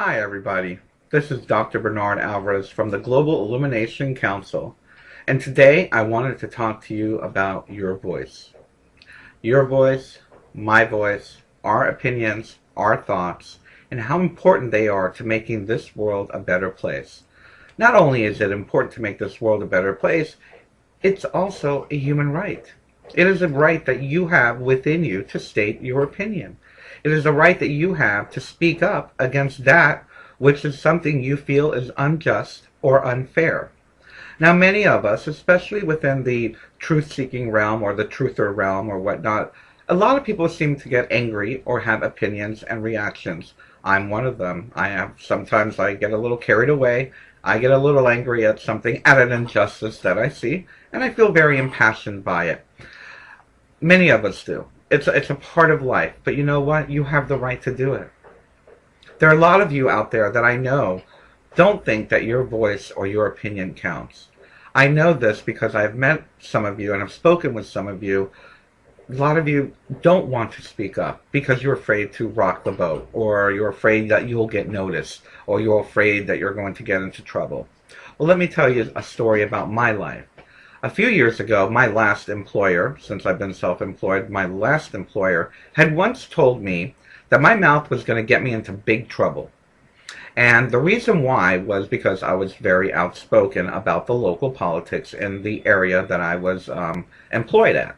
Hi, everybody. This is Dr. Bernard Alvarez from the Global Illumination Council, and today I wanted to talk to you about your voice. Your voice, my voice, our opinions, our thoughts, and how important they are to making this world a better place. Not only is it important to make this world a better place, it's also a human right. It is a right that you have within you to state your opinion. It is a right that you have to speak up against that which is something you feel is unjust or unfair. Now, many of us, especially within the truth-seeking realm or the truther realm or whatnot, a lot of people seem to get angry or have opinions and reactions. I'm one of them. Sometimes I get a little carried away. I get a little angry at something, at an injustice that I see, and I feel very impassioned by it. Many of us do. It's a part of life, but you know what? You have the right to do it. There are a lot of you out there that I know don't think that your voice or your opinion counts. I know this because I've met some of you and I've spoken with some of you. A lot of you don't want to speak up because you're afraid to rock the boat, or you're afraid that you'll get noticed, or you're afraid that you're going to get into trouble. Well, let me tell you a story about my life. A few years ago, my last employer, since I've been self-employed, my last employer had once told me that my mouth was going to get me into big trouble. And the reason why was because I was very outspoken about the local politics in the area that I was employed at.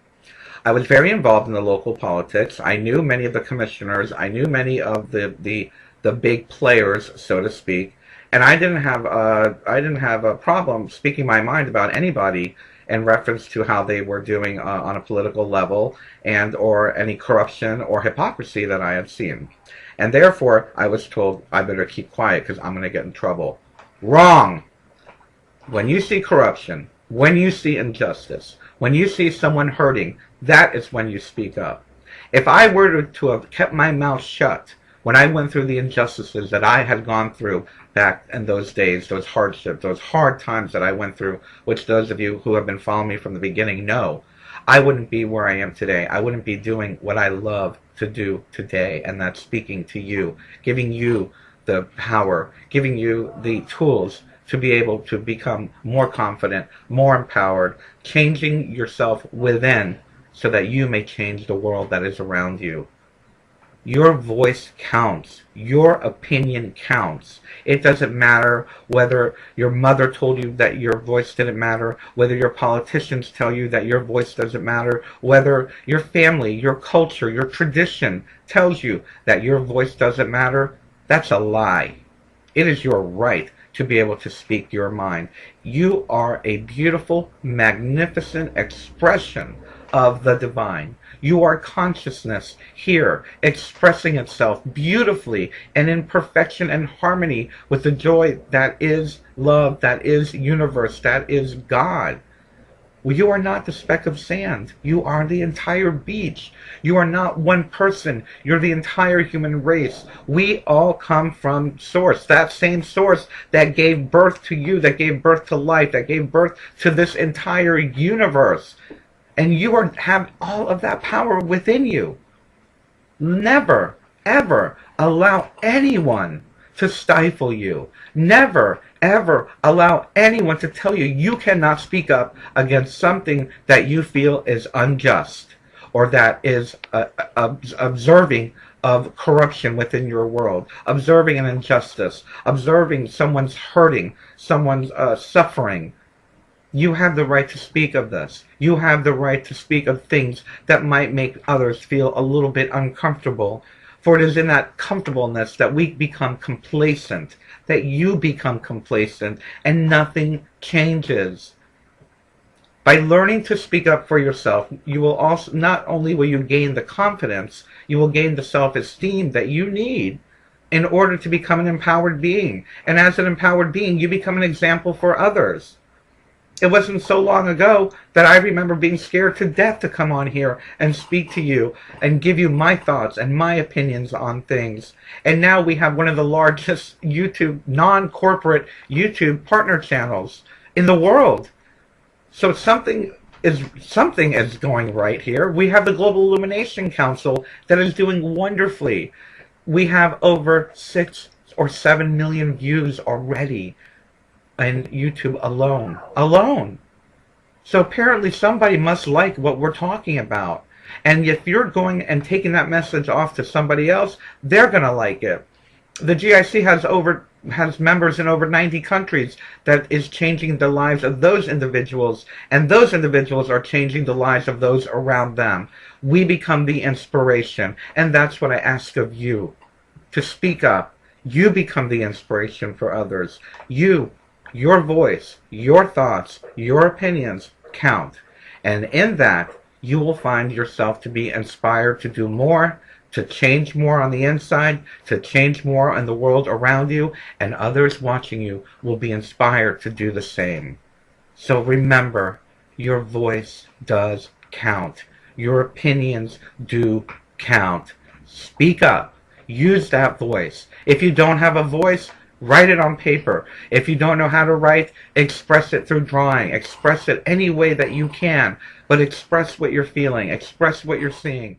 I was very involved in the local politics. I knew many of the commissioners. I knew many of the big players, so to speak. And I didn't have a problem speaking my mind about anybody in reference to how they were doing on a political level, and or any corruption or hypocrisy that I had seen. And therefore, I was told I better keep quiet because I'm going to get in trouble. Wrong! When you see corruption, when you see injustice, when you see someone hurting, that is when you speak up. If I were to have kept my mouth shut when I went through the injustices that I had gone through back in those days, those hardships, those hard times that I went through, which those of you who have been following me from the beginning know, I wouldn't be where I am today. I wouldn't be doing what I love to do today, and that's speaking to you, giving you the power, giving you the tools to be able to become more confident, more empowered, changing yourself within so that you may change the world that is around you. Your voice counts. Your opinion counts. It doesn't matter whether your mother told you that your voice didn't matter, whether your politicians tell you that your voice doesn't matter, whether your family, your culture, your tradition tells you that your voice doesn't matter. That's a lie. It is your right to be able to speak your mind. You are a beautiful, magnificent expression of the divine. You are consciousness here, expressing itself beautifully and in perfection and harmony with the joy that is love, that is universe, that is God. Well, you are not the speck of sand. You are the entire beach. You are not one person. You're the entire human race. We all come from source, that same source that gave birth to you, that gave birth to life, that gave birth to this entire universe. And you have all of that power within you. Never, ever allow anyone to stifle you. Never, ever allow anyone to tell you you cannot speak up against something that you feel is unjust, or that is observing of corruption within your world, observing an injustice, observing someone's hurting, someone's suffering. You have the right to speak of this. You have the right to speak of things that might make others feel a little bit uncomfortable. For it is in that comfortableness that we become complacent, that you become complacent, and nothing changes. By learning to speak up for yourself, you will also, not only will you gain the confidence, you will gain the self-esteem that you need in order to become an empowered being. And as an empowered being, you become an example for others. It wasn't so long ago that I remember being scared to death to come on here and speak to you and give you my thoughts and my opinions on things. And now we have one of the largest YouTube, non-corporate YouTube partner channels in the world. So something is going right here. We have the Global Illumination Council that is doing wonderfully. We have over 6 or 7 million views already on YouTube alone. So apparently somebody must like what we're talking about. And if you're going and taking that message off to somebody else, they're going to like it. The GIC has members in over 90 countries that is changing the lives of those individuals, and those individuals are changing the lives of those around them. We become the inspiration, and that's what I ask of you, to speak up. You become the inspiration for others. Your voice, your thoughts, your opinions count. And in that, you will find yourself to be inspired to do more, to change more on the inside, to change more in the world around you, and others watching you will be inspired to do the same. So remember, your voice does count. Your opinions do count. Speak up. Use that voice. If you don't have a voice, write it on paper. If you don't know how to write, express it through drawing. Express it any way that you can, but express what you're feeling. Express what you're seeing.